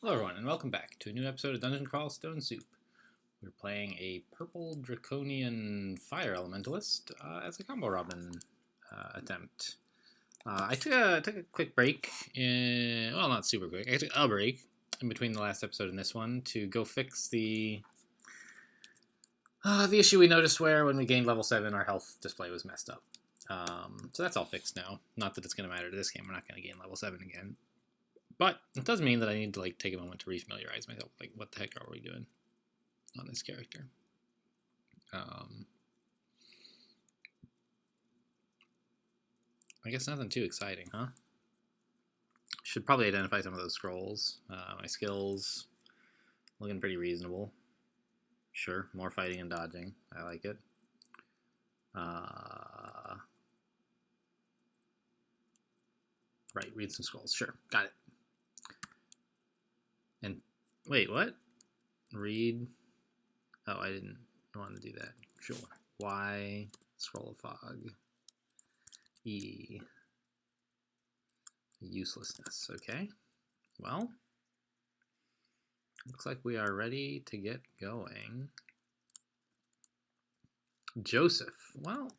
Hello everyone, and welcome back to a new episode of Dungeon Crawl Stone Soup. We're playing a purple draconian fire elementalist as a combo robin attempt. I took a quick break well, not super quick. I took a break in between the last episode and this one to go fix the issue we noticed where when we gained level 7 our health display was messed up. So that's all fixed now. Not that it's going to matter to this game. We're not going to gain level 7 again. But it does mean that I need to take a moment to refamiliarize myself. What the heck are we doing on this character? I guess nothing too exciting, huh? Should probably identify some of those scrolls. My skills looking pretty reasonable. Sure, more fighting and dodging. I like it. Right, read some scrolls. Sure, got it. And wait, what? Read. Oh, I didn't want to do that. Sure. Y, scroll of fog. E, uselessness. Okay. Well, looks like we are ready to get going. Joseph. Well,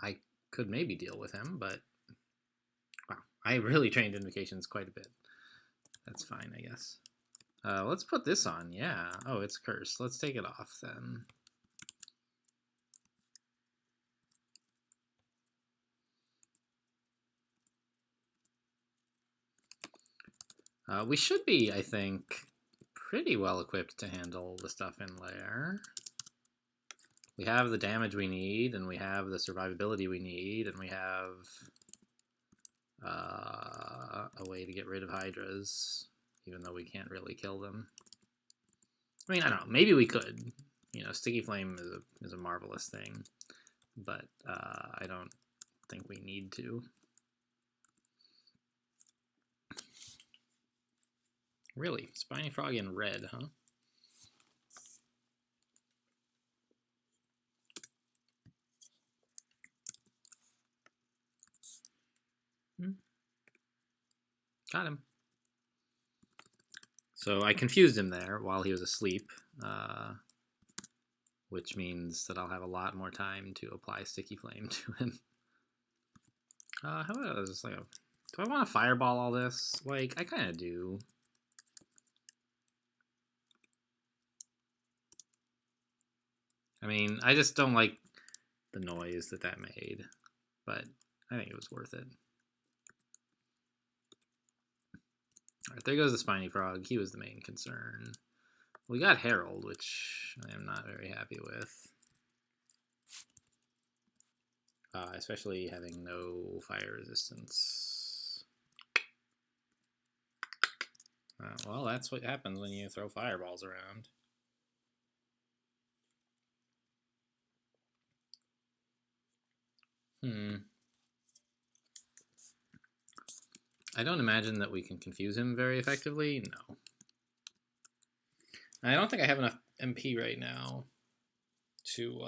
I could maybe deal with him, but wow, I really trained invocations quite a bit. That's fine, I guess. Let's put this on. Yeah. Oh, it's cursed. Let's take it off then. We should be, I think, pretty well equipped to handle the stuff in lair. We have the damage we need, and we have the survivability we need, and we have a way to get rid of hydras, even though we can't really kill them. I mean, I don't know. Maybe we could. You know, Sticky Flame is a marvelous thing, but I don't think we need to. Really? Spiny Frog in red, huh? Got him. So I confused him there while he was asleep, which means that I'll have a lot more time to apply Sticky Flame to him. How about just do I want to fireball all this? I kind of do. I mean, I just don't like the noise that made, but I think it was worth it. Alright, there goes the Spiny Frog. He was the main concern. We got Herald, which I am not very happy with. Especially having no fire resistance. Well, that's what happens when you throw fireballs around. I don't imagine that we can confuse him very effectively. No. I don't think I have enough MP right now to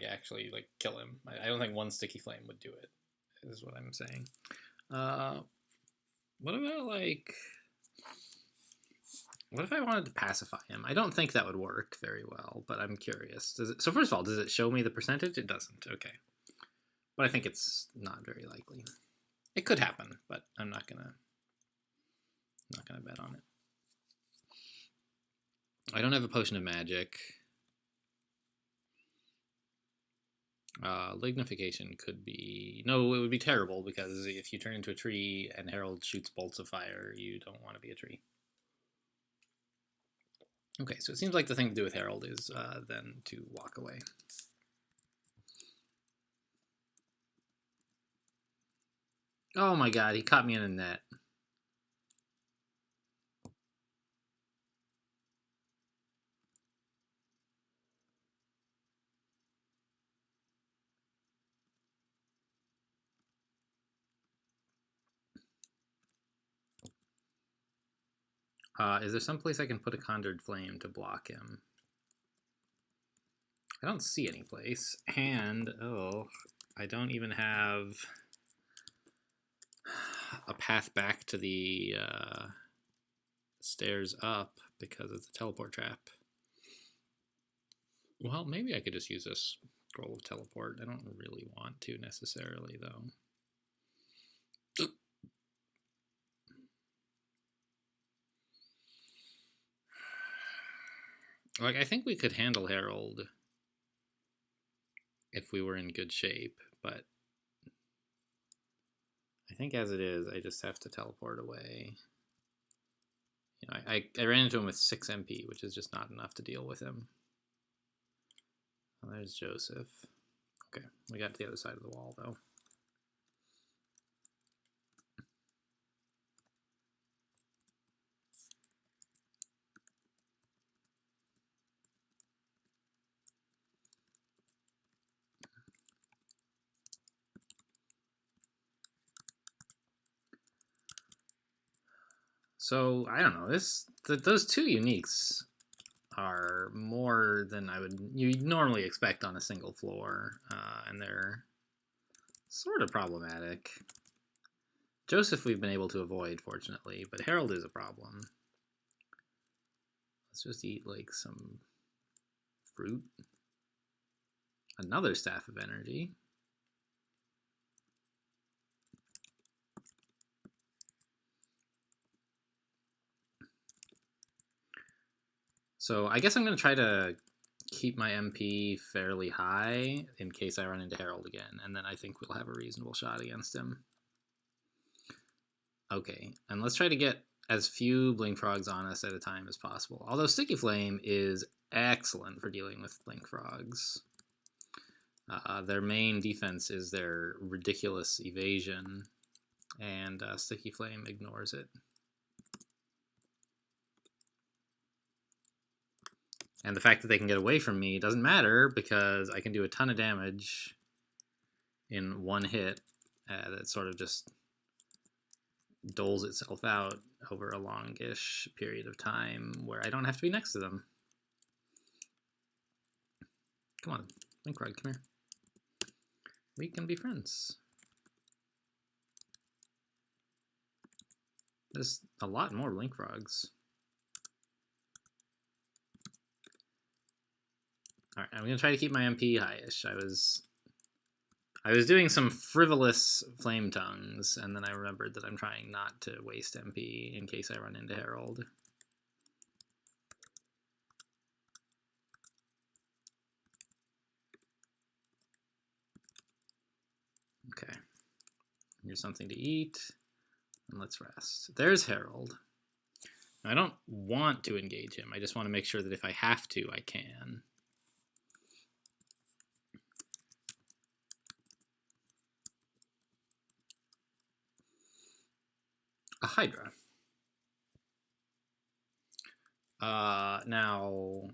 actually kill him. I don't think one Sticky Flame would do it, is what I'm saying. What about what if I wanted to pacify him? I don't think that would work very well, but I'm curious. So first of all, does it show me the percentage? It doesn't. Okay. But I think it's not very likely. It could happen, but I'm not gonna bet on it. I don't have a potion of magic. Lignification could be... No, it would be terrible, because if you turn into a tree and Herald shoots bolts of fire, you don't want to be a tree. Okay, so it seems like the thing to do with Herald is then to walk away. Oh my god, he caught me in a net. Is there some place I can put a Conjured Flame to block him? I don't see any place, and I don't even have a path back to the stairs up because it's a teleport trap. Well, maybe I could just use this scroll of teleport. I don't really want to necessarily, though. Like, I think we could handle Herald if we were in good shape, but I think as it is, I just have to teleport away. You know, I ran into him with 6 MP, which is just not enough to deal with him. Oh, there's Joseph. Okay, we got to the other side of the wall, though. So, I don't know, those 2 uniques are more than you'd normally expect on a single floor, and they're sort of problematic. Joseph we've been able to avoid, fortunately, but Harold is a problem. Let's just eat, like, some fruit. Another Staff of Energy. So I guess I'm going to try to keep my MP fairly high in case I run into Harold again, and then I think we'll have a reasonable shot against him. Okay, and let's try to get as few Blink Frogs on us at a time as possible. Although Sticky Flame is excellent for dealing with Blink Frogs. Their main defense is their ridiculous evasion, and Sticky Flame ignores it. And the fact that they can get away from me doesn't matter because I can do a ton of damage in one hit that sort of just doles itself out over a longish period of time where I don't have to be next to them. Come on, Blink Frog, come here. We can be friends. There's a lot more Blink Frogs. Alright, I'm going to try to keep my MP high-ish. I was doing some frivolous Flame Tongues, and then I remembered that I'm trying not to waste MP in case I run into Herald. Okay. Here's something to eat, and let's rest. There's Herald. Now, I don't want to engage him. I just want to make sure that if I have to, I can. A Hydra. Now,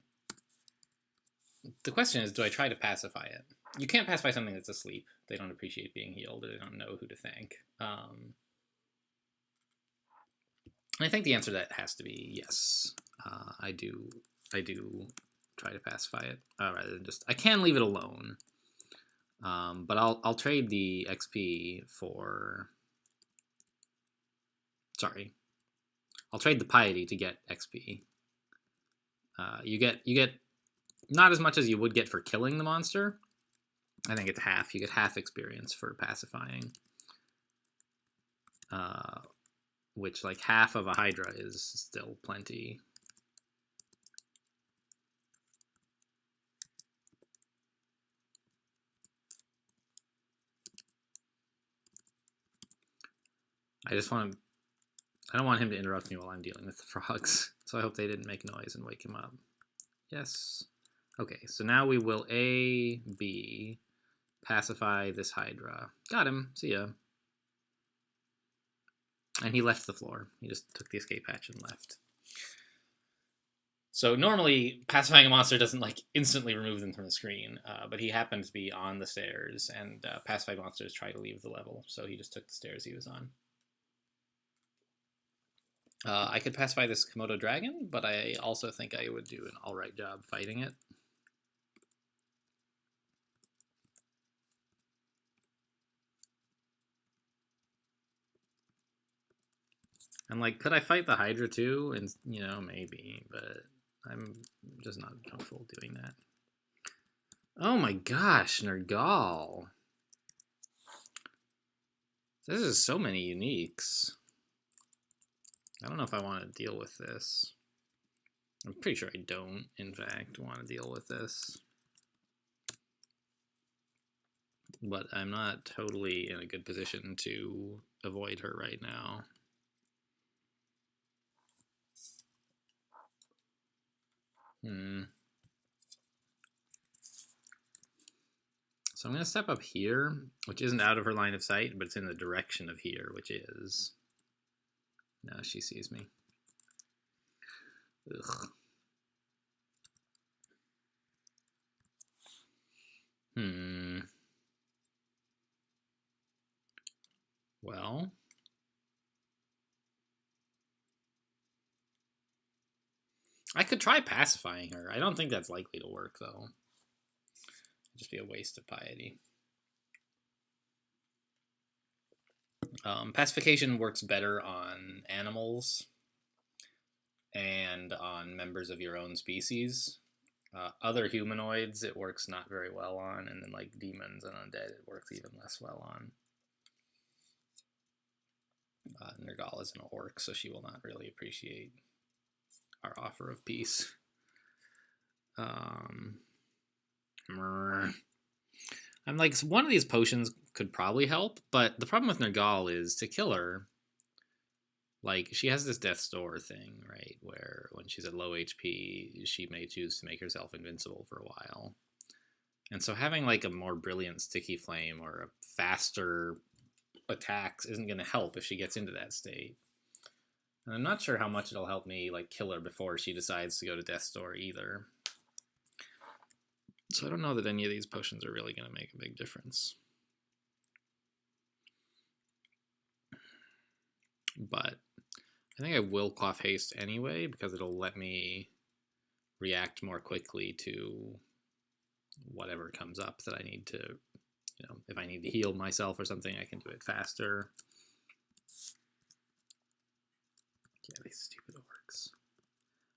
the question is, do I try to pacify it? You can't pacify something that's asleep. They don't appreciate being healed, or they don't know who to thank. I think the answer to that has to be yes. I do try to pacify it rather than just. I can leave it alone, but I'll trade the XP for. Sorry, I'll trade the piety to get XP. You get not as much as you would get for killing the monster. I think it's half. You get half experience for pacifying. Which, like, half of a Hydra is still plenty. I don't want him to interrupt me while I'm dealing with the frogs, so I hope they didn't make noise and wake him up. Yes. Okay, so now we will A, B, pacify this Hydra. Got him. See ya. And he left the floor. He just took the escape hatch and left. So normally, pacifying a monster doesn't, like, instantly remove them from the screen, but he happened to be on the stairs, and pacified monsters try to leave the level, so he just took the stairs he was on. I could pacify this Komodo dragon, but I also think I would do an alright job fighting it. I'm like, could I fight the Hydra too? And, you know, maybe, but I'm just not comfortable doing that. Oh my gosh, Nergal. This is so many uniques. I don't know if I want to deal with this. I'm pretty sure I don't, in fact, want to deal with this. But I'm not totally in a good position to avoid her right now. So I'm going to step up here, which isn't out of her line of sight, but it's in the direction of here, which is... No, she sees me. Ugh. Well... I could try pacifying her. I don't think that's likely to work, though. It'd just be a waste of piety. Pacification works better on animals and on members of your own species. Other humanoids, it works not very well on, and then like demons and undead, it works even less well on. Nergal is an orc, so she will not really appreciate our offer of peace. I'm like, one of these potions could probably help, but the problem with Nergal is to kill her. Like, she has this death's door thing, right? Where when she's at low HP, she may choose to make herself invincible for a while. And so having like a more brilliant sticky flame or a faster attacks isn't going to help if she gets into that state. And I'm not sure how much it'll help me like kill her before she decides to go to death's door either. So I don't know that any of these potions are really going to make a big difference. But I think I will Quaff Haste anyway, because it'll let me react more quickly to whatever comes up that I need to, you know, if I need to heal myself or something, I can do it faster. Yeah, these stupid orcs.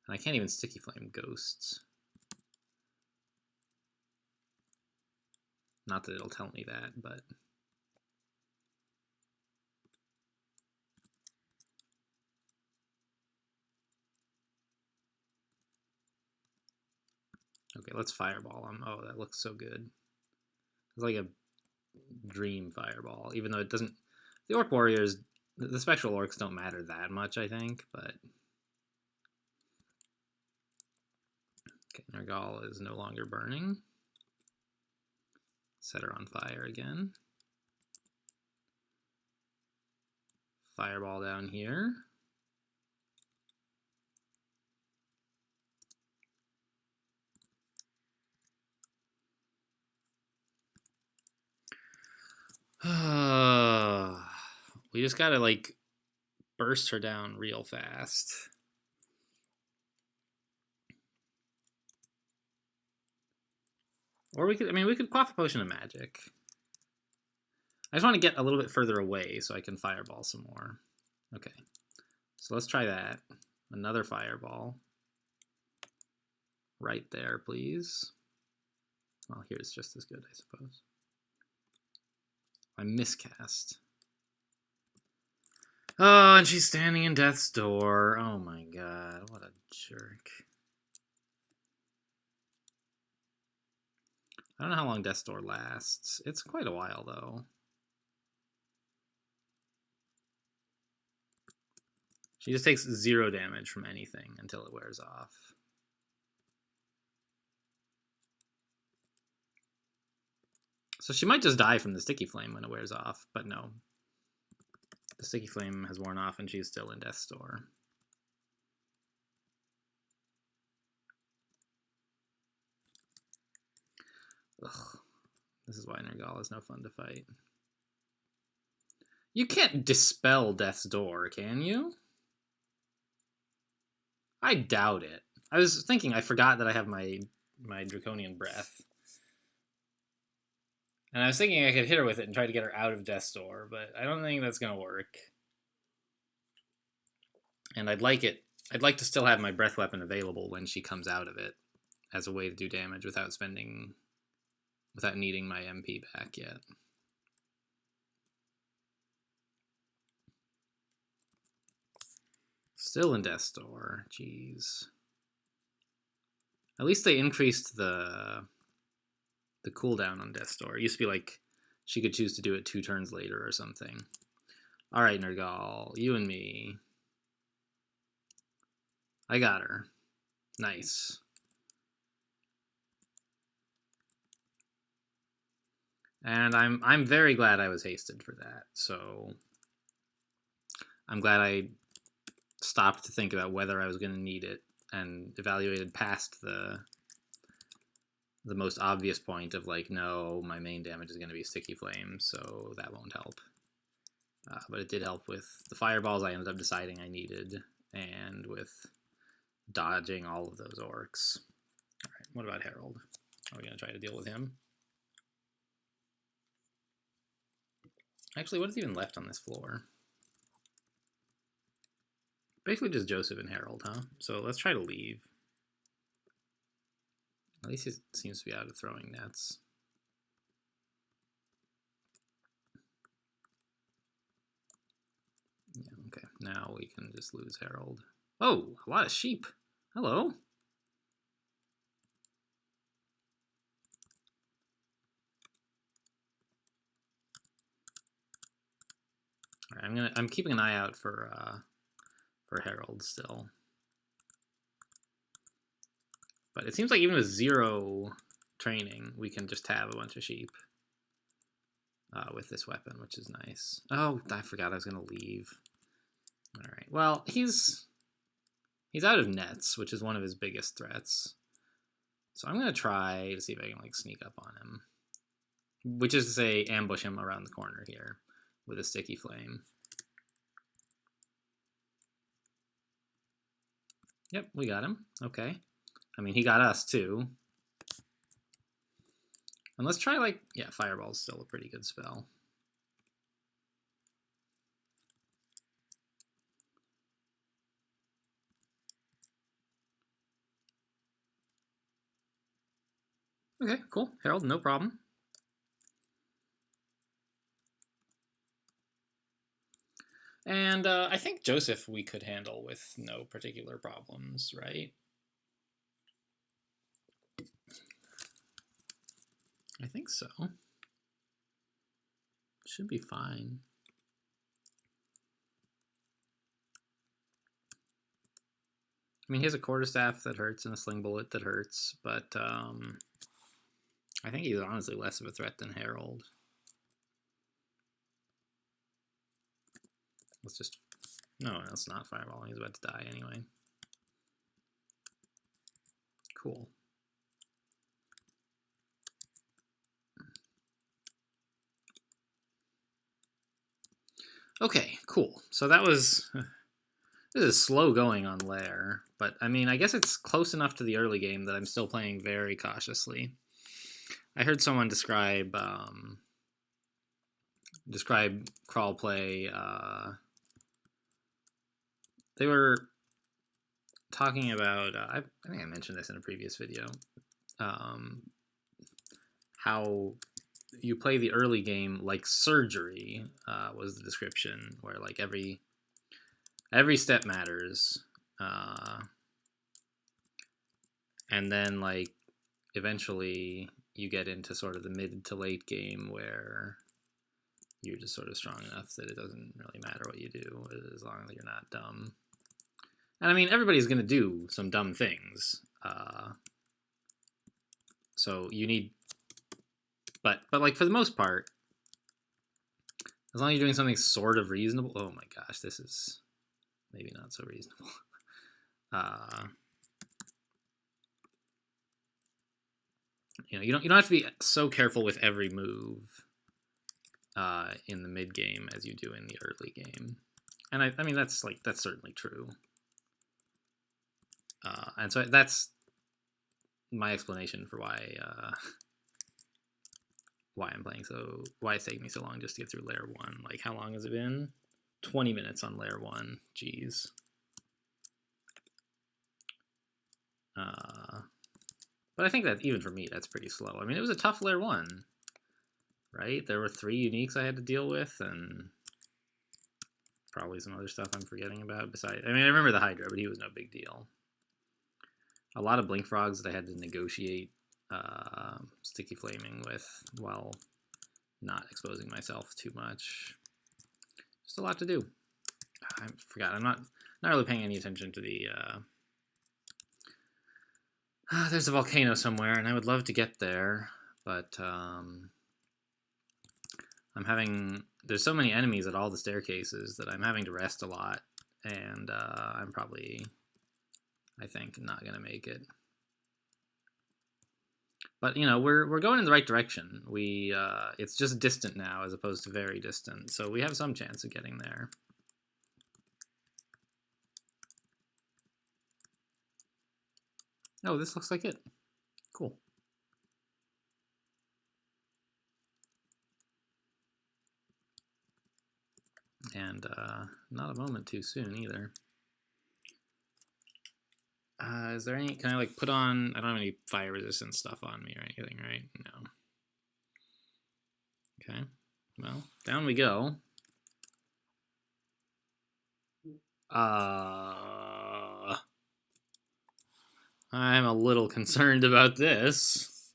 And I can't even sticky flame ghosts. Not that it'll tell me that, but... Okay, let's fireball him. Oh, that looks so good. It's like a dream fireball, even though it doesn't... The orc warriors, the spectral orcs don't matter that much, I think, but... Okay, Nergal is no longer burning. Set her on fire again. Fireball down here. We just gotta, like, burst her down real fast. Or we could quaff a potion of magic. I just want to get a little bit further away so I can fireball some more. Okay, so let's try that. Another fireball. Right there, please. Well, here's just as good, I suppose. I miscast. Oh, and she's standing in death's door. Oh my god, what a jerk. I don't know how long death's door lasts. It's quite a while, though. She just takes 0 damage from anything until it wears off. So she might just die from the sticky flame when it wears off, but no. The sticky flame has worn off and she's still in death's door. Ugh. This is why Nergal is no fun to fight. You can't dispel death's door, can you? I doubt it. I was thinking, I forgot that I have my draconian breath. And I was thinking I could hit her with it and try to get her out of death's door, but I don't think that's going to work. And I'd like to still have my breath weapon available when she comes out of it as a way to do damage without needing my MP back yet. Still in Death's Door, jeez. At least they increased the cooldown on Death's Door. It used to be like she could choose to do it 2 turns later or something. Alright, Nergal, you and me. I got her. Nice. And I'm very glad I was hasted for that. So I'm glad I stopped to think about whether I was going to need it and evaluated past the most obvious point of like, no, my main damage is going to be Sticky Flame, so that won't help. But it did help with the fireballs I ended up deciding I needed, and with dodging all of those orcs. Alright, what about Herald? Are we going to try to deal with him? Actually, what is even left on this floor? Basically just Joseph and Herald, huh? So let's try to leave. At least he seems to be out of throwing nets. Yeah, okay. Now we can just lose Herald. Oh, a lot of sheep. Hello. All right, I'm keeping an eye out for Herald still. But it seems like even with 0 training, we can just have a bunch of sheep with this weapon, which is nice. Oh, I forgot I was going to leave. All right. Well, he's out of nets, which is one of his biggest threats. So I'm going to try to see if I can like sneak up on him. Which is to say, ambush him around the corner here with a Sticky Flame. Yep, we got him. Okay. I mean, he got us too. And let's try like, yeah, Fireball's still a pretty good spell. Okay, cool. Herald, no problem. And I think Joseph we could handle with no particular problems, right? I think so. Should be fine. I mean, he has a quarterstaff that hurts and a sling bullet that hurts, but I think he's honestly less of a threat than Herald. Let's just... No, that's not Fireball. He's about to die anyway. Cool. Okay, cool. So that was... This is slow going on Lair, but I mean, I guess it's close enough to the early game that I'm still playing very cautiously. I heard someone describe crawl play. They were talking about, I think I mentioned this in a previous video, how you play the early game like surgery was the description, where like every step matters, and then like eventually you get into sort of the mid to late game where you're just sort of strong enough that it doesn't really matter what you do as long as you're not dumb. And I mean, everybody's going to do some dumb things. So you need... But like, for the most part, as long as you're doing something sort of reasonable... Oh my gosh, this is maybe not so reasonable. You don't have to be so careful with every move in the mid game as you do in the early game. And I mean, that's certainly true. And so that's my explanation for why why it's taking me so long just to get through layer 1. Like, how long has it been? 20 minutes on layer 1. Jeez. But I think that even for me, that's pretty slow. I mean, it was a tough layer 1, right? There were 3 uniques I had to deal with, and probably some other stuff I'm forgetting about. Besides, I mean, I remember the Hydra, but he was no big deal. A lot of Blink Frogs that I had to negotiate sticky flaming with while not exposing myself too much. Just a lot to do. I forgot. I'm not really paying any attention to the. There's a volcano somewhere, and I would love to get there, but I'm having. There's so many enemies at all the staircases that I'm having to rest a lot, and I'm probably, I think, not gonna make it. But you know, we're going in the right direction. It's just distant now as opposed to very distant, so we have some chance of getting there. Oh, this looks like it. Cool. And not a moment too soon either. Is there any, can I like put on, I don't have any fire resistant stuff on me or anything, right? No. Okay, well, down we go. I'm a little concerned about this.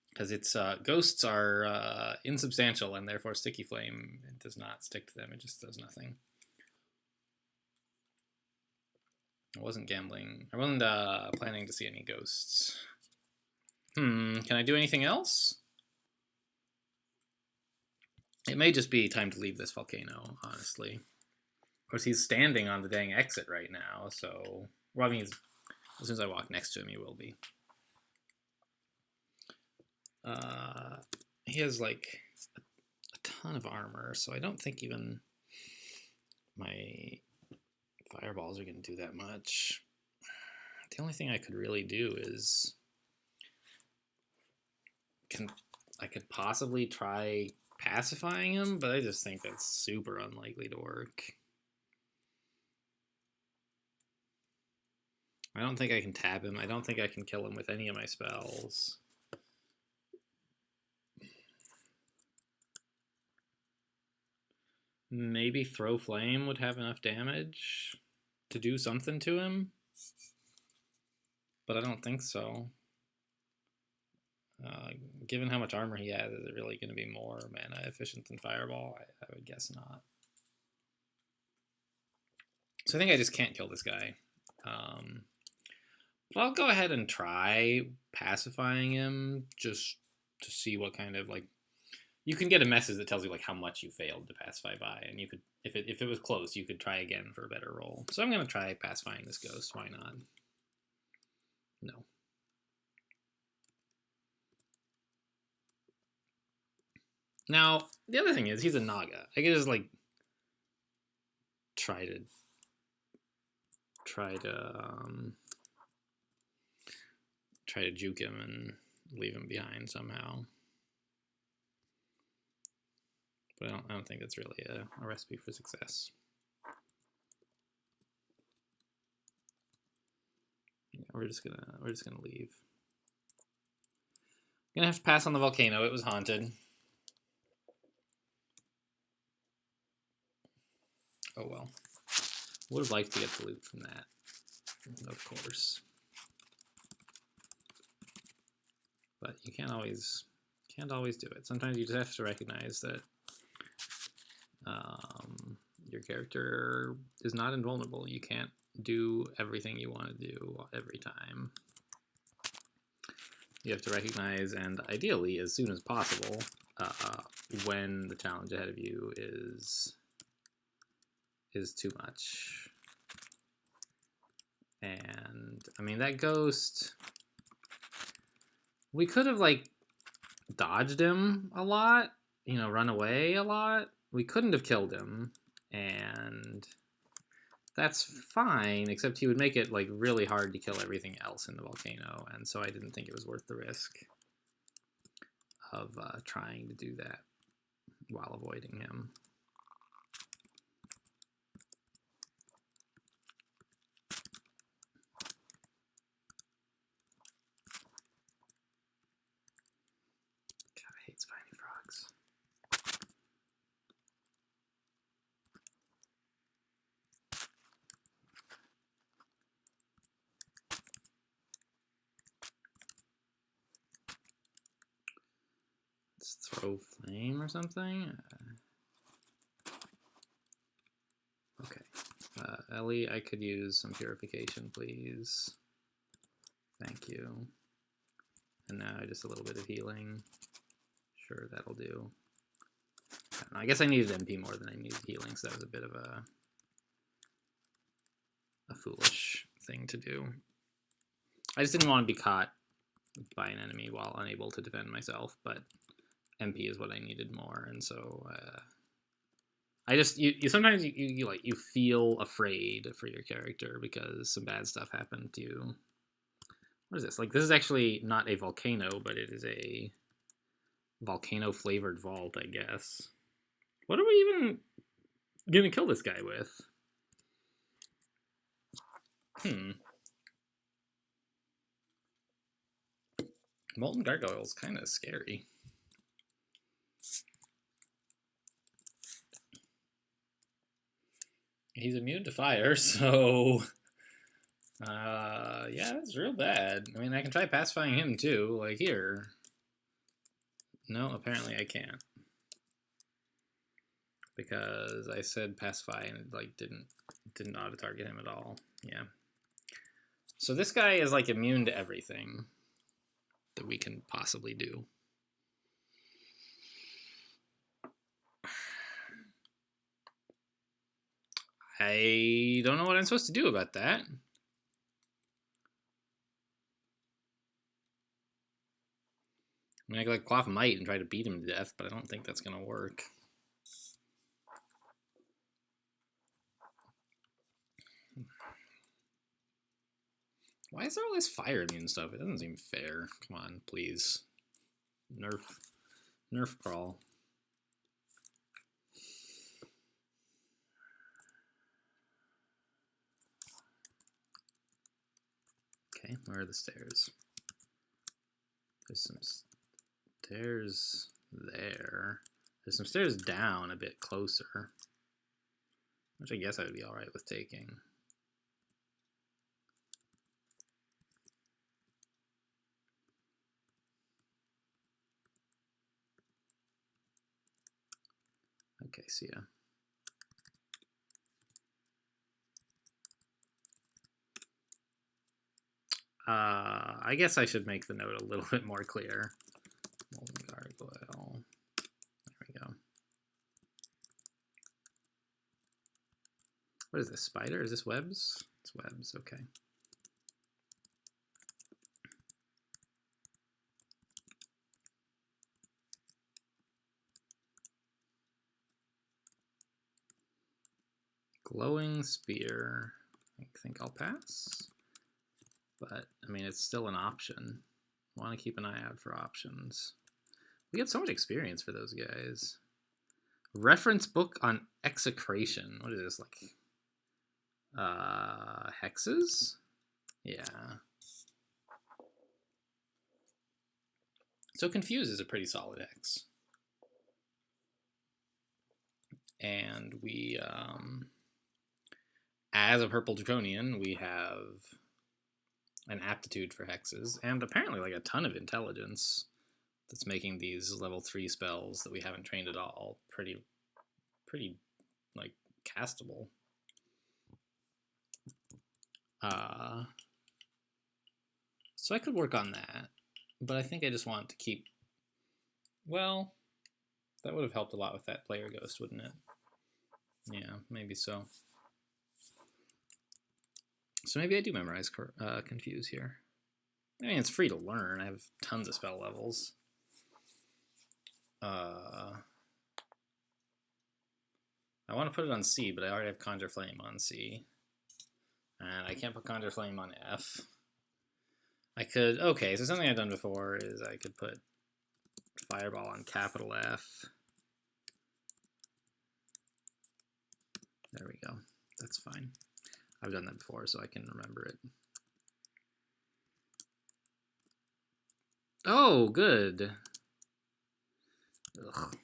Because its ghosts are insubstantial, and therefore sticky flame does not stick to them. It just does nothing. I wasn't gambling. I wasn't planning to see any ghosts. Can I do anything else? It may just be time to leave this volcano, honestly. Of course, he's standing on the dang exit right now, so... Well, I mean, as soon as I walk next to him, he will be. He has, like, a ton of armor, so I don't think even my fireballs are going to do that much. The only thing I could really do is... I could possibly try pacifying him, but I just think that's super unlikely to work. I don't think I can tap him. I don't think I can kill him with any of my spells. Maybe Throw Flame would have enough damage to do something to him, but I don't think so. Given how much armor he has, is it really going to be more mana efficient than Fireball? I would guess not. So I think I just can't kill this guy. But I'll go ahead and try pacifying him just to see what kind of, like, you can get a message that tells you like how much you failed to pacify by, and you could, if it was close, you could try again for a better roll. So I'm gonna try pacifying this ghost. Why not? No. Now the other thing is he's a Naga. I could just like try to juke him and leave him behind somehow. But I don't think that's really a recipe for success. Yeah, we're just gonna leave. Gonna have to pass on the volcano. It was haunted. Oh well. Would have liked to get the loot from that, of course. But you can't always do it. Sometimes you just have to recognize that your character is not invulnerable. You can't do everything you want to do every time. You have to recognize, and ideally as soon as possible, when the challenge ahead of you is too much. And I mean, that ghost, we could have like dodged him a lot, you know, run away a lot. We couldn't have killed him, and that's fine, except he would make it like really hard to kill everything else in the volcano, and so I didn't think it was worth the risk of trying to do that while avoiding him. hate spiny frogs. Let's throw flame or something. Okay. Ellie, I could use some purification, please. Thank you. And now just a little bit of healing. Sure, that'll do. I guess I needed MP more than I needed healing, so that was a bit of a foolish thing to do. I just didn't want to be caught by an enemy while unable to defend myself, but MP is what I needed more, and so I just you sometimes you feel afraid for your character because some bad stuff happened to you. What is this? Like, this is actually not a volcano, but it is a volcano-flavored vault, I guess. What are we even gonna kill this guy with? Molten Gargoyle's kind of scary. He's immune to fire, so... yeah, that's real bad. I mean, I can try pacifying him, too. Like, here. No, apparently I can't. Because I said pacify and it, like, didn't auto-target him at all. Yeah. So this guy is, like, immune to everything that we can possibly do. I don't know what I'm supposed to do about that. I mean, I could, like, quaff might and try to beat him to death, but I don't think that's gonna work. Why is there all this fire immune stuff? It doesn't seem fair. Come on, please. Nerf crawl. Okay, where are the stairs? There's some stairs there. There's some stairs down a bit closer, which I guess I would be alright with taking. Okay, see ya. I guess I should make the note a little bit more clear. Molten Gargoyle. There we go. What is this, spider? Is this webs? It's webs, okay. Glowing spear. I think I'll pass. But, I mean, it's still an option. I want to keep an eye out for options. We have so much experience for those guys. Reference book on execration. What is this, like? Hexes? Yeah. So confuse is a pretty solid hex. And we, as a purple draconian, we have an aptitude for hexes, and apparently like a ton of intelligence that's making these level 3 spells that we haven't trained at all pretty like castable. So I could work on that, but I think I just want to keep, well, that would have helped a lot with that player ghost, wouldn't it? Yeah, maybe so. So maybe I do memorize confuse here. I mean, it's free to learn. I have tons of spell levels. I want to put it on C, but I already have Conjure Flame on C. And I can't put Conjure Flame on F. I could, okay, so something I've done before is I could put Fireball on capital F. There we go. That's fine. I've done that before, so I can remember it. Oh, good. Ugh.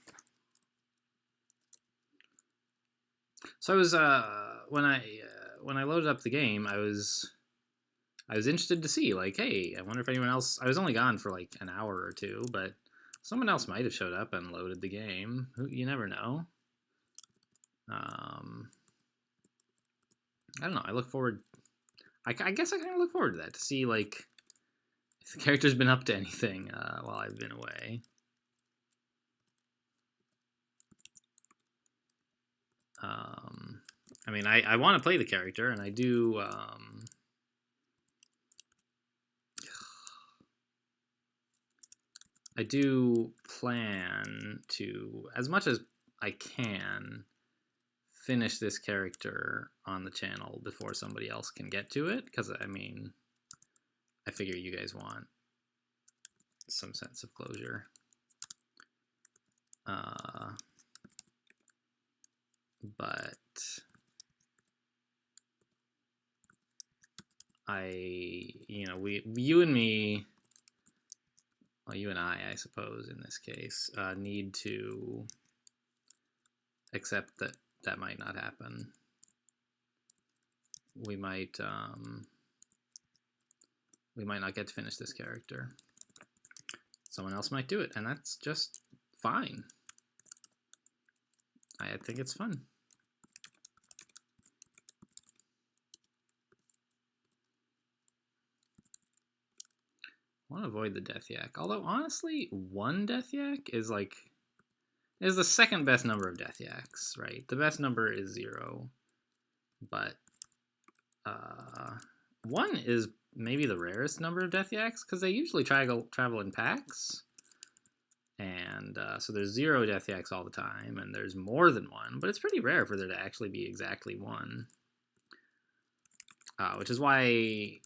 So I was when I loaded up the game, I was interested to see, like, hey, I wonder if anyone else. I was only gone for like an hour or two, but someone else might have showed up and loaded the game. You never know. I don't know. I look forward. I guess I kind of look forward to that, to see like if the character's been up to anything while I've been away. I mean, I want to play the character, and I do. I do plan to, as much as I can, finish this character on the channel before somebody else can get to it, because I mean, I figure you guys want some sense of closure. But you and me, well, you and I suppose, in this case, need to accept that that might not happen. We might not get to finish this character. Someone else might do it, and that's just fine. I think it's fun. I want to avoid the Death Yak. Although, honestly, 1 Death Yak is the second best number of Death Yaks, right? The best number is 0. But 1 is maybe the rarest number of Death Yaks, because they usually travel in packs. And so there's 0 Death Yaks all the time, and there's more than 1, but it's pretty rare for there to actually be exactly 1. Which is why,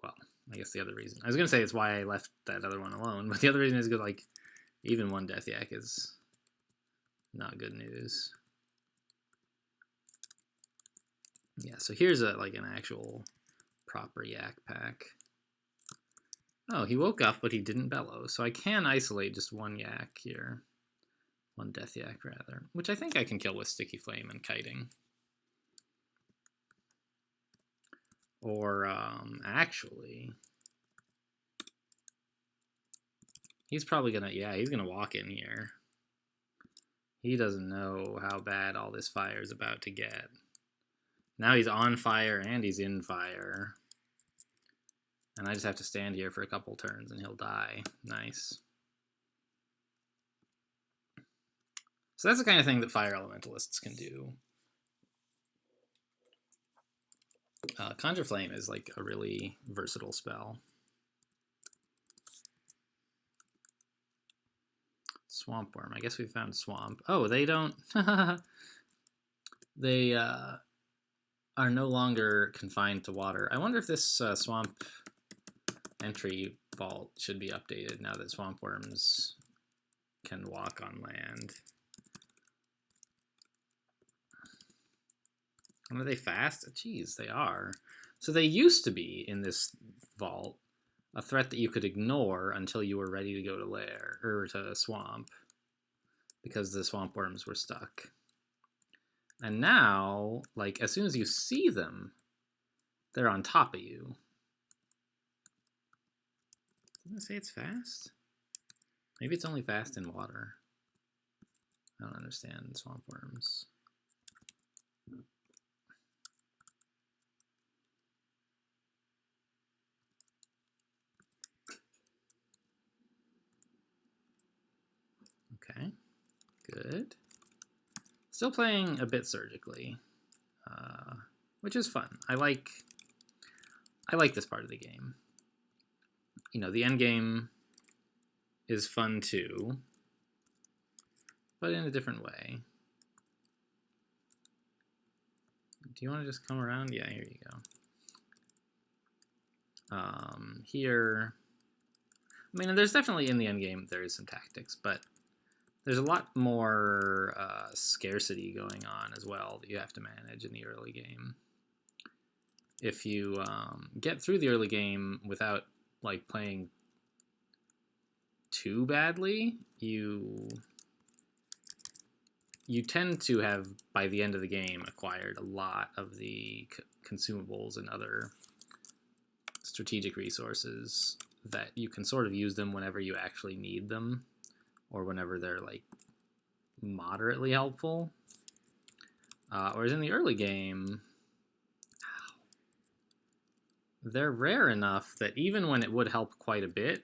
well, I guess the other reason. I was going to say it's why I left that other one alone, but the other reason is because, like, even 1 Death Yak is not good news. Yeah, so here's an actual proper yak pack. Oh, he woke up, but he didn't bellow, so I can isolate just 1 yak here. 1 Death Yak, rather, which I think I can kill with Sticky Flame and Kiting. Or, actually, he's probably gonna, yeah, he's gonna walk in here. He doesn't know how bad all this fire is about to get. Now he's on fire and he's in fire. And I just have to stand here for a couple turns and he'll die. Nice. So that's the kind of thing that fire elementalists can do. Conjure Flame is like a really versatile spell. Swamp Worm. I guess we found Swamp. Oh, they don't... they are no longer confined to water. I wonder if this Swamp entry vault should be updated now that Swamp Worms can walk on land. And are they fast? Jeez, they are. So they used to be, in this vault, a threat that you could ignore until you were ready to go to lair, or to swamp, because the Swamp Worms were stuck. And now, like, as soon as you see them, they're on top of you. Didn't I say it's fast? Maybe it's only fast in water. I don't understand Swamp Worms. Okay, good. Still playing a bit surgically, which is fun. I like this part of the game. You know, the end game is fun too, but in a different way. Do you want to just come around? Yeah, here you go. Here, I mean, there's definitely, in the end game, there is some tactics, but there's a lot more scarcity going on as well that you have to manage in the early game. If you get through the early game without, like, playing too badly, you you tend to have, by the end of the game, acquired a lot of the consumables and other strategic resources that you can sort of use them whenever you actually need them, or whenever they're like moderately helpful. Whereas in the early game, they're rare enough that even when it would help quite a bit,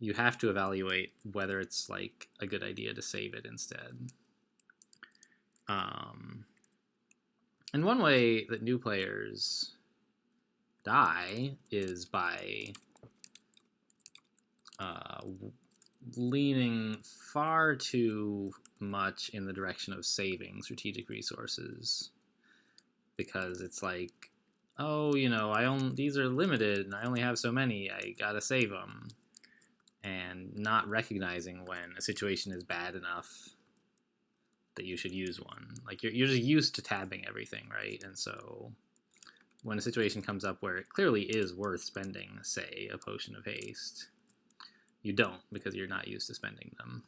you have to evaluate whether it's like a good idea to save it instead. And one way that new players die is by leaning far too much in the direction of saving strategic resources, because it's like, oh, you know, these are limited and I only have so many, I gotta save them, and not recognizing when a situation is bad enough that you should use one. Like, you're just used to tabbing everything, right? And so when a situation comes up where it clearly is worth spending, say, a potion of haste, you don't, because you're not used to spending them.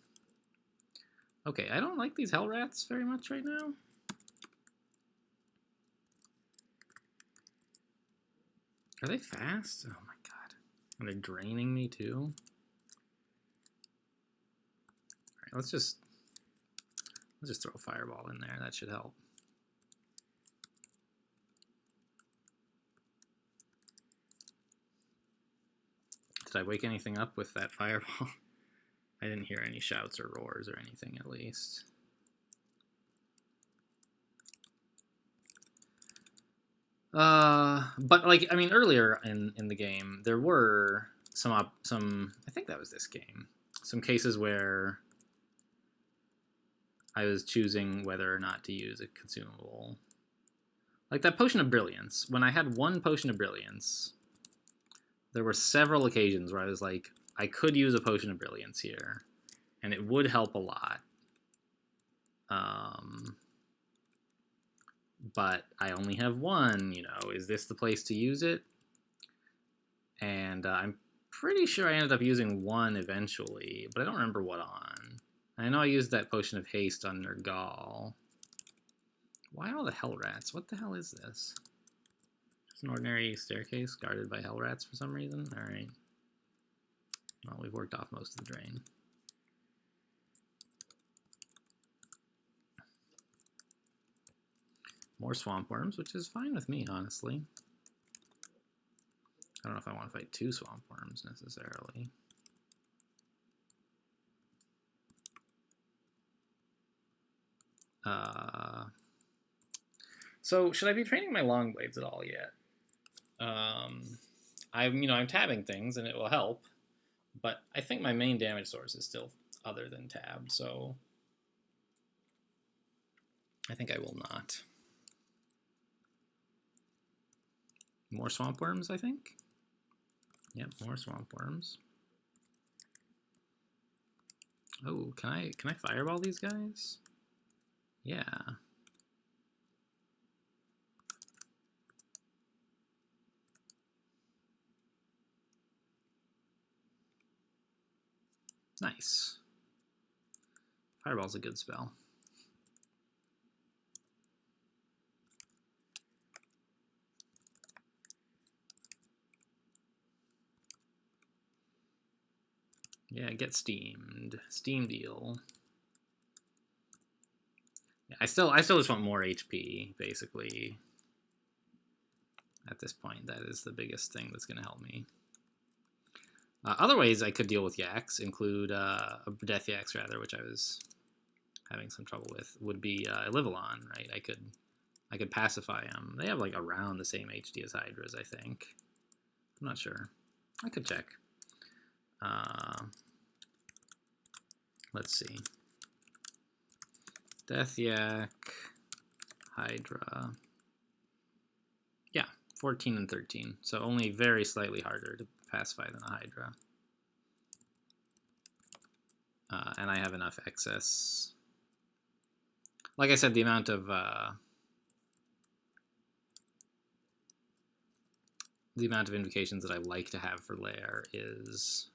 Okay, I don't like these hell rats very much right now. Are they fast? Oh my god. And they're draining me too? Alright, let's just throw a fireball in there. That should help. Did I wake anything up with that fireball? I didn't hear any shouts or roars or anything, at least. But like, I mean, earlier in the game, there were some, I think that was this game, some cases where I was choosing whether or not to use a consumable. Like that Potion of Brilliance. When I had one Potion of Brilliance, there were several occasions where I was like, I could use a Potion of Brilliance here, and it would help a lot. But I only have one, you know, is this the place to use it? And I'm pretty sure I ended up using one eventually, but I don't remember what on. I know I used that Potion of Haste on Nergal. Why all the hell rats? What the hell is this? Just an ordinary staircase guarded by hell rats for some reason? Alright. Well, we've worked off most of the drain. More swamp worms, which is fine with me, honestly. I don't know if I want to fight 2 swamp worms necessarily. So should I be training my long blades at all yet? I'm tabbing things and it will help, but I think my main damage source is still other than tab, so I think I will not. More swamp worms, I think. Yep, more swamp worms. Oh, can I fireball these guys? Yeah. Nice. Fireball's a good spell. Yeah, get steamed. Steam deal. Yeah, I still just want more HP, basically. At this point, that is the biggest thing that's going to help me. Other ways I could deal with yaks include death yaks, rather, which I was having some trouble with, would be Livalon, right? I could pacify them. They have like around the same HD as Hydras, I think. I'm not sure. I could check. Let's see. Death yak, Hydra. Yeah, 14 and 13. So only very slightly harder to pacify than a Hydra. And I have enough excess. Like I said, the amount of invocations that I like to have for Lair is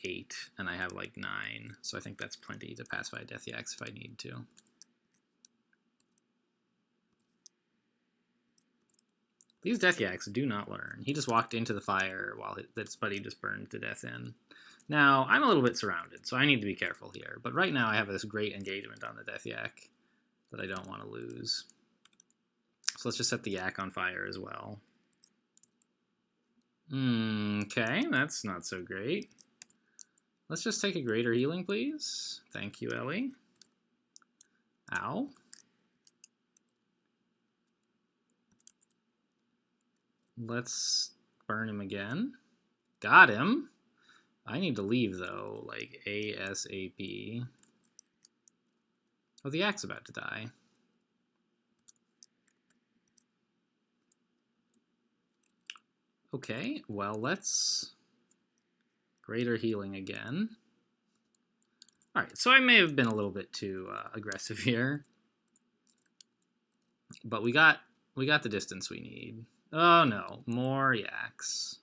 8, and I have like 9, so I think that's plenty to pacify Death Yaks if I need to. These Death Yaks do not learn. He just walked into the fire while his buddy just burned to death in. Now, I'm a little bit surrounded, so I need to be careful here. But right now I have this great engagement on the Death Yak that I don't want to lose. So let's just set the Yak on fire as well. Okay, that's not so great. Let's just take a greater healing, please. Thank you, Ellie. Ow. Let's burn him again. Got him. I need to leave, though, like ASAP. Oh, the Yak's about to die. Okay, well, let's greater healing again. All right, so I may have been a little bit too aggressive here, but we got the distance we need. Oh no, more Yaks.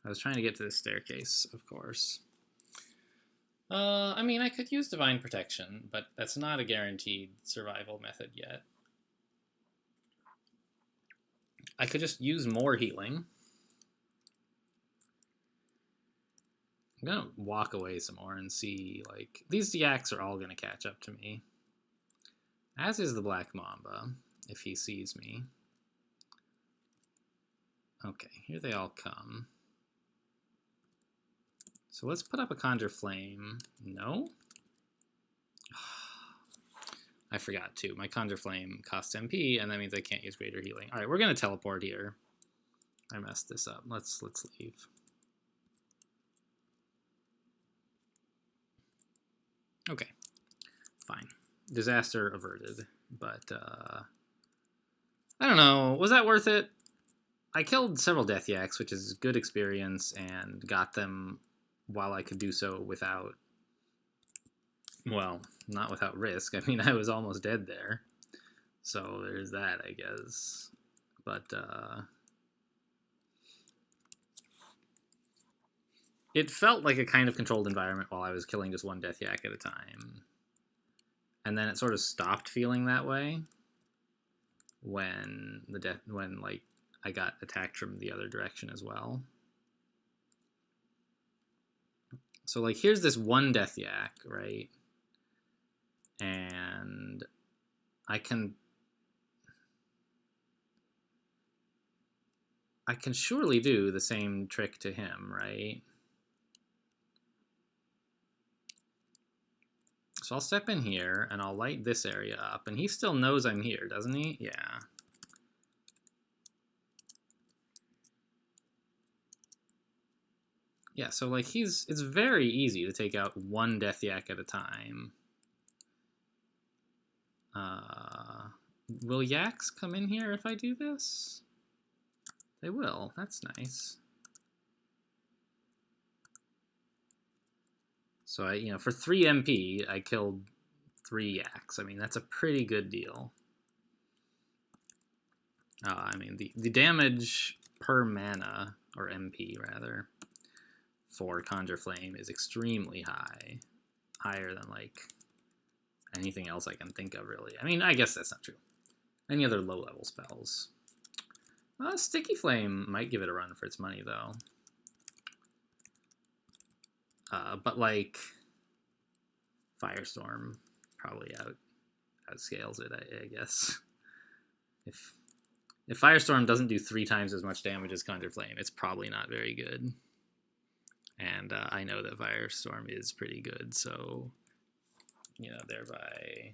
I was trying to get to this staircase, of course. I mean, I could use Divine Protection, but that's not a guaranteed survival method yet. I could just use more healing. I'm gonna walk away some more and see, like, these Yaks are all gonna catch up to me. As is the Black Mamba, if he sees me. Okay, here they all come. So let's put up a Conjure Flame. No? I forgot to. My Conjure Flame costs MP, and that means I can't use Greater Healing. Alright, we're going to teleport here. I messed this up. Let's leave. Okay. Fine. Disaster averted. But, I don't know. Was that worth it? I killed several Death Yaks, which is good experience, and got them while I could do so without, well, not without risk. I mean, I was almost dead there. So there's that, I guess. But, it felt like a kind of controlled environment while I was killing just one Death Yak at a time. And then it sort of stopped feeling that way when like I got attacked from the other direction as well. So like here's this one Death Yak, right? And I can surely do the same trick to him, right? So I'll step in here and I'll light this area up, and he still knows I'm here, doesn't he? Yeah. Yeah, so like it's very easy to take out one Death Yak at a time. Will Yaks come in here if I do this? They will. That's nice. So I, for 3 MP, I killed 3 Yaks. I mean, that's a pretty good deal. I mean, the damage per mana, or MP rather, for Conjure Flame is extremely high. Higher than, like, anything else I can think of, really. I mean, I guess that's not true. Any other low-level spells? Sticky Flame might give it a run for its money, though. But, like, Firestorm probably outscales it, I guess. If Firestorm doesn't do 3 times as much damage as Conjure Flame, it's probably not very good. And I know that Firestorm is pretty good, so, thereby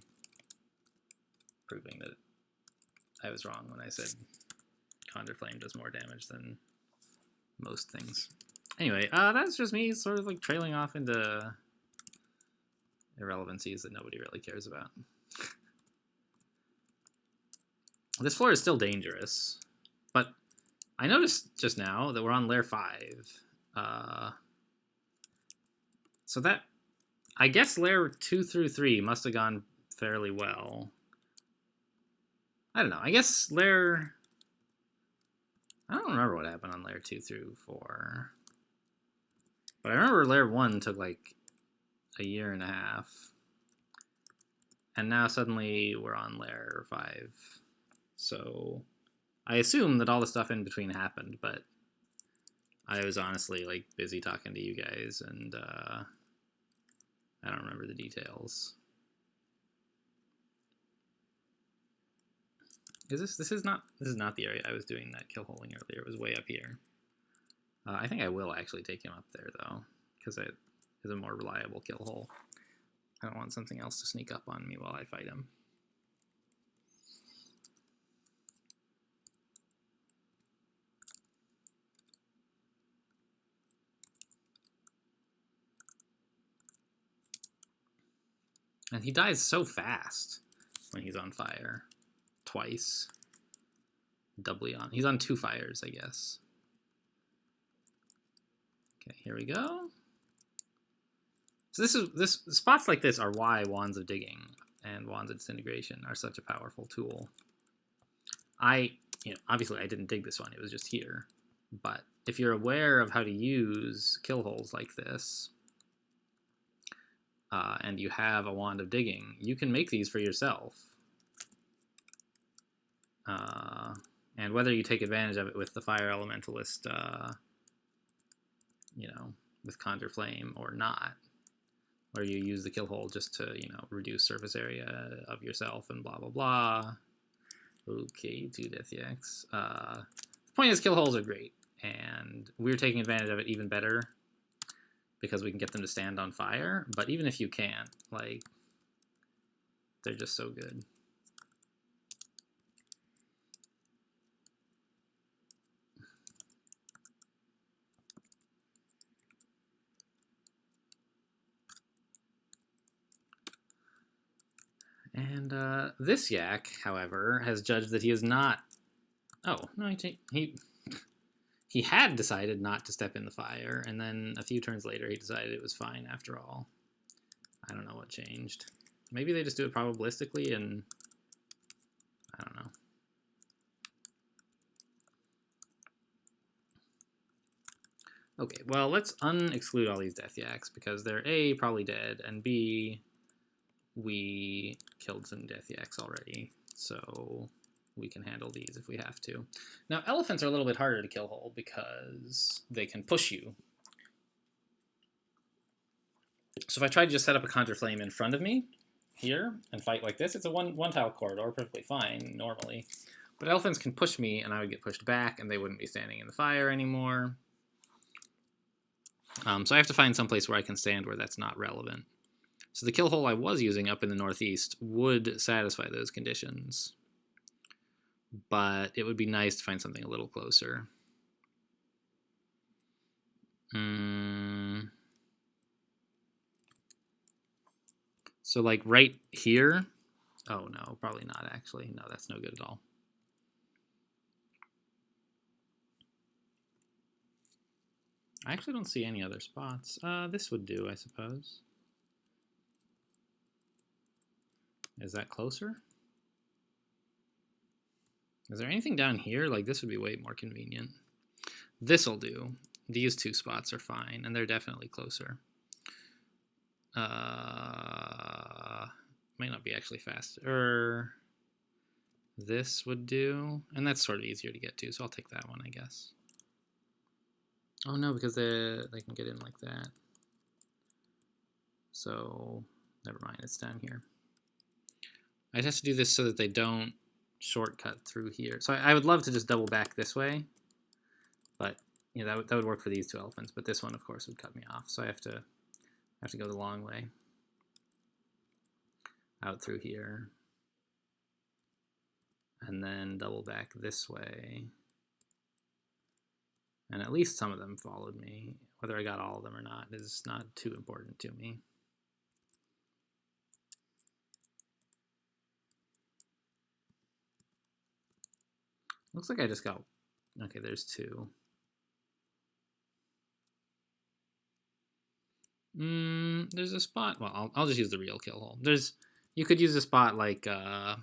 proving that I was wrong when I said Conjure Flame does more damage than most things. Anyway, that's just me sort of like trailing off into irrelevancies that nobody really cares about. This floor is still dangerous, but I noticed just now that we're on layer 5. So that, I guess layer 2 through 3 must have gone fairly well. I don't know, I guess layer, I don't remember what happened on layer 2 through 4. But I remember layer 1 took like a year and a half. And now suddenly we're on layer 5. So I assume that all the stuff in between happened, but I was honestly like busy talking to you guys, and I don't remember the details. This is not the area I was doing that kill holing earlier. It was way up here. I think I will actually take him up there though, because it is a more reliable kill hole. I don't want something else to sneak up on me while I fight him. And he dies so fast when he's on fire. Twice. Doubly on. He's on 2 fires, I guess. Okay, here we go. So spots like this are why Wands of Digging and Wands of Disintegration are such a powerful tool. Obviously I didn't dig this one, it was just here. But if you're aware of how to use kill holes like this, and you have a Wand of Digging, you can make these for yourself. And whether you take advantage of it with the Fire Elementalist, with Conjure Flame or not, or you use the kill hole just to, reduce surface area of yourself and blah, blah, blah. Okay, 2 Death Yaks. The point is, kill holes are great, and we're taking advantage of it even better because we can get them to stand on fire. But even if you can't, like, they're just so good. And this yak, however, has judged that he is not... Oh, no, he had decided not to step in the fire, and then a few turns later he decided it was fine after all. I don't know what changed. Maybe they just do it probabilistically, and... I don't know. Okay, well, let's unexclude all these Death Yaks, because they're A, probably dead, and B... we killed some Death Yaks already, so we can handle these if we have to. Now, elephants are a little bit harder to kill hole because they can push you. So if I try to just set up a Conjure Flame in front of me, here, and fight like this, it's a one-tile corridor, perfectly fine, normally. But elephants can push me, and I would get pushed back, and they wouldn't be standing in the fire anymore. So I have to find some place where I can stand where that's not relevant. So the kill hole I was using up in the northeast would satisfy those conditions. But it would be nice to find something a little closer. So like right here? Oh no, probably not actually. No, that's no good at all. I actually don't see any other spots. This would do, I suppose. Is that closer? Is there anything down here? Like, this would be way more convenient. This'll do. These 2 spots are fine, and they're definitely closer. Might not be actually faster. This would do. And that's sort of easier to get to, so I'll take that one, I guess. Oh no, because they can get in like that. So, never mind, it's down here. I just have to do this so that they don't shortcut through here. So I would love to just double back this way, but that would work for these 2 elephants. But this one, of course, would cut me off. So I have to go the long way out through here, and then double back this way. And at least some of them followed me. Whether I got all of them or not is not too important to me. Looks like I just got... Okay, there's 2. There's a spot... Well, I'll just use the real kill hole. You could use a spot like... I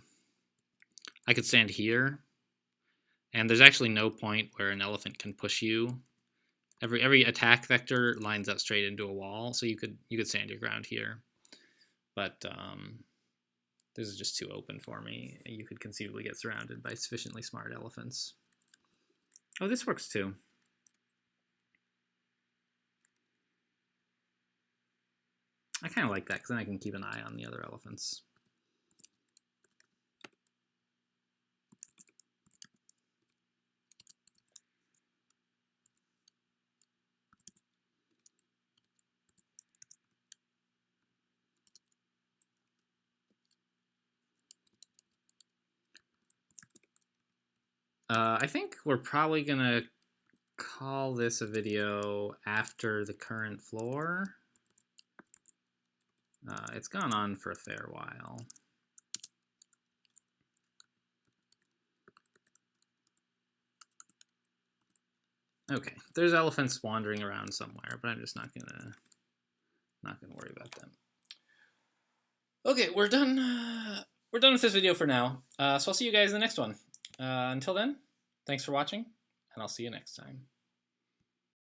could stand here, And there's actually no point where an elephant can push you. Every attack vector lines up straight into a wall, so you could stand your ground here. But this is just too open for me. You could conceivably get surrounded by sufficiently smart elephants. Oh, this works too. I kind of like that, because then I can keep an eye on the other elephants. I think we're probably going to call this a video after the current floor. It's gone on for a fair while. Okay, there's elephants wandering around somewhere, but I'm just not gonna worry about them. Okay, we're done. We're done with this video for now. So I'll see you guys in the next one. Until then, thanks for watching, and I'll see you next time.